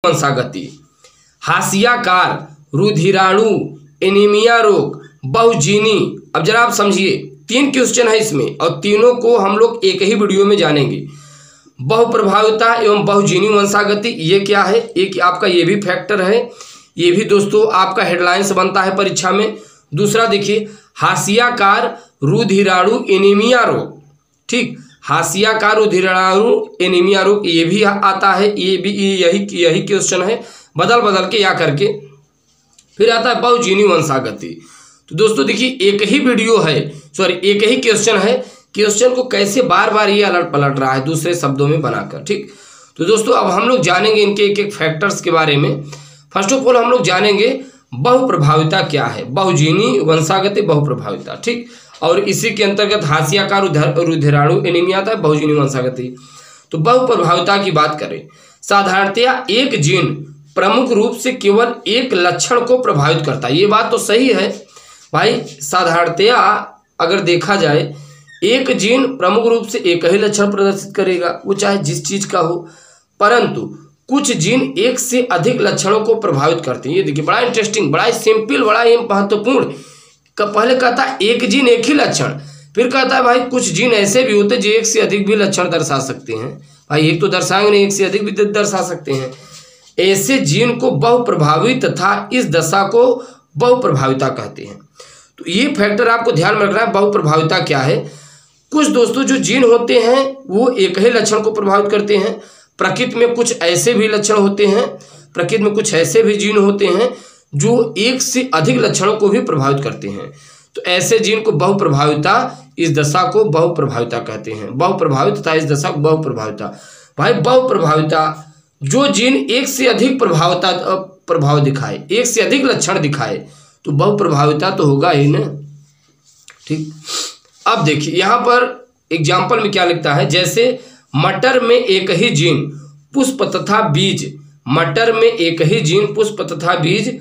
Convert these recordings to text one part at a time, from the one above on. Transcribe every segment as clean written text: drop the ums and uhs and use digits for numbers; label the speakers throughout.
Speaker 1: वंशागति, हाशियाकार, रुधिराणु, anaemia रोग, बहुजीनी। अब जरा आप समझिए, 3 क्वेश्चन है इसमें और तीनों को हम लोग एक ही वीडियो में जानेंगे। बहुप्रभाविता एवं बहुजीनी वंशागति ये क्या है, एक आपका ये भी फैक्टर है, ये भी दोस्तों आपका हेडलाइंस बनता है परीक्षा में। दूसरा देखिए, हाशियाकार, रुधिराणु, एनीमिया रोग। ठीक, हाशियाकार, रुधिराणु, एनीमिया रोग ये भी आता है, ये भी यही क्वेश्चन है, बदल बदल के या करके। फिर आता है बहुजीनी वंशागति। तो दोस्तों देखिए, एक ही वीडियो है, सॉरी एक ही क्वेश्चन है, क्वेश्चन को कैसे बार बार ये अलट पलट रहा है दूसरे शब्दों में बनाकर। ठीक, तो दोस्तों अब हम लोग जानेंगे इनके एक एक फैक्टर्स के बारे में। फर्स्ट ऑफ ऑल हम लोग जानेंगे बहुप्रभाविता क्या है, बहुजीनी वंशागति, बहुप्रभाविता। ठीक, और इसी के अंतर्गत हाशियाकार, रुधिराणु, एनीमिया आता है बहुजीनी वंशागति। तो बहुप्रभाविता की बात करें, साधारणतया एक जीन प्रमुख रूप से केवल एक लक्षण को प्रभावित करता है। ये बात तो सही है भाई, साधारणतया अगर देखा जाए एक जीन प्रमुख रूप से एक ही लक्षण प्रदर्शित करेगा, वो चाहे जिस चीज का हो, परंतु कुछ जीन एक से अधिक लक्षणों को प्रभावित करते हैं। ये देखिए बड़ा इंटरेस्टिंग, बड़ा सिंपल, बड़ा महत्वपूर्ण। पहले कहता है एक जीन एक ही लक्षण, फिर कहता है भाई कुछ जीन ऐसे भी होते हैं जो एक से अधिक भी लक्षण दर्शा सकते हैं। भाई एक तो दर्शाएंगे नहीं, एक से अधिक भी दर्शा सकते हैं। ऐसे जीन को बहुप्रभावित तथा इस दशा को बहुप्रभाविता कहते हैं। तो ये फैक्टर आपको ध्यान में रखना है। बहुप्रभाविता क्या है, कुछ दोस्तों जो जीन होते हैं वो एक ही लक्षण को प्रभावित करते हैं। प्रकृति में कुछ ऐसे भी लक्षण होते हैं, प्रकृति में कुछ ऐसे भी जीन होते हैं जो एक से अधिक लक्षणों को भी प्रभावित करते हैं। तो ऐसे जीन को बहुप्रभाविता, इस दशा को बहुप्रभाविता कहते हैं। बहुप्रभावित तथा इस दशा को बहुप्रभाविता। भाई बहुप्रभाविता, जो जीन एक से अधिक प्रभाव दिखाए, एक से अधिक लक्षण दिखाए, तो बहुप्रभाविता तो होगा ही ना। ठीक, अब देखिए यहाँ पर एग्जाम्पल में क्या लिखता है, जैसे मटर में एक ही जीन पुष्प तथा बीज, मटर में एक ही जीन पुष्प तथा बीज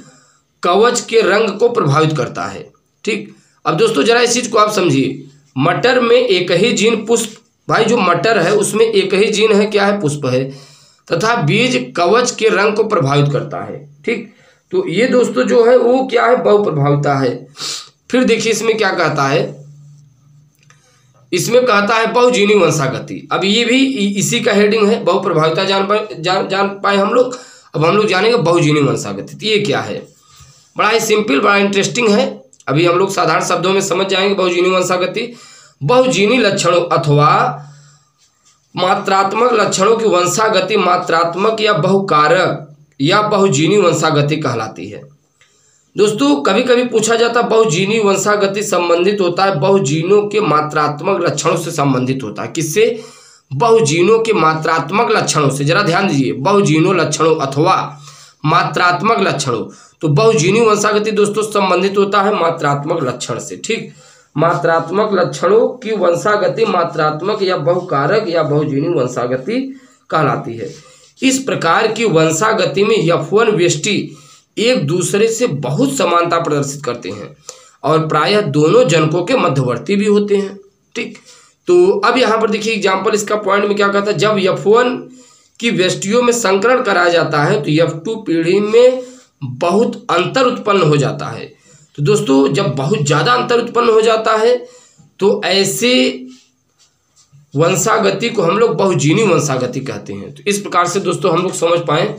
Speaker 1: कवच के रंग को प्रभावित करता है। ठीक, अब दोस्तों जरा इस चीज को आप समझिए, मटर में एक ही जीन पुष्प, भाई जो मटर है उसमें एक ही जीन है, क्या है, पुष्प है, तथा बीज कवच के रंग को प्रभावित करता है। ठीक, तो ये दोस्तों जो है वो क्या है, बहुप्रभाविता है। फिर देखिए इसमें क्या कहता है, इसमें कहता है बहुजीनी वंशागति। अब ये भी इसी का हेडिंग है, बहुप्रभाविता जान पाए हम लोग। अब हम लोग जानेंगे बहुजीनी वंशागति। तो ये क्या है, बड़ा ही सिंपल, बड़ा इंटरेस्टिंग है। अभी हम लोग साधारण शब्दों में समझ जाएंगे बहुजीनी वंशागति। बहुजीनी लक्षणों अथवा मात्रात्मक लक्षणों की वंशागति मात्रात्मक या बहुकारक या बहुजीनी वंशागति कहलाती है। दोस्तों कभी कभी पूछा जाता है बहुजीनी वंशागति संबंधित होता है बहुजीनों के मात्रात्मक लक्षणों से संबंधित होता है। किससे, बहुजीनों के मात्रात्मक लक्षणों से। जरा ध्यान दीजिए, बहुजीनों लक्षणों अथवा मात्रात्मक लक्षणों। तो बहुजीनी वंशागति दोस्तों संबंधित होता है मात्रात्मक लक्षण से। ठीक, मात्रात्मक लक्षणों की वंशागति मात्रात्मक या बहुकारक या बहुजीनी वंशागति कहलाती है। इस प्रकार की वंशागति में F1 व्यष्टि एक दूसरे से बहुत समानता प्रदर्शित करते हैं और प्रायः दोनों जनकों के मध्यवर्ती भी होते हैं। ठीक, तो अब यहाँ पर देखिए एग्जाम्पल, इसका पॉइंट में क्या कहता है, जब F1 की व्यष्टियों में संकरण कराया जाता है तो F2 पीढ़ी में बहुत अंतर उत्पन्न हो जाता है। तो दोस्तों जब बहुत ज्यादा अंतर उत्पन्न हो जाता है तो ऐसे वंशागति को हम लोग बहुजीनी वंशागति कहते हैं। तो इस प्रकार से दोस्तों हम लोग समझ पाए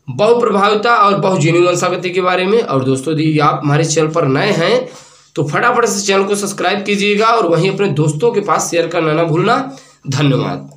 Speaker 1: बहुप्रभाविता और बहुजीनी वंशागति के बारे में। और दोस्तों यदि आप हमारे चैनल पर नए हैं तो फटाफट से चैनल को सब्सक्राइब कीजिएगा और वहीं अपने दोस्तों के पास शेयर करना ना भूलना। धन्यवाद।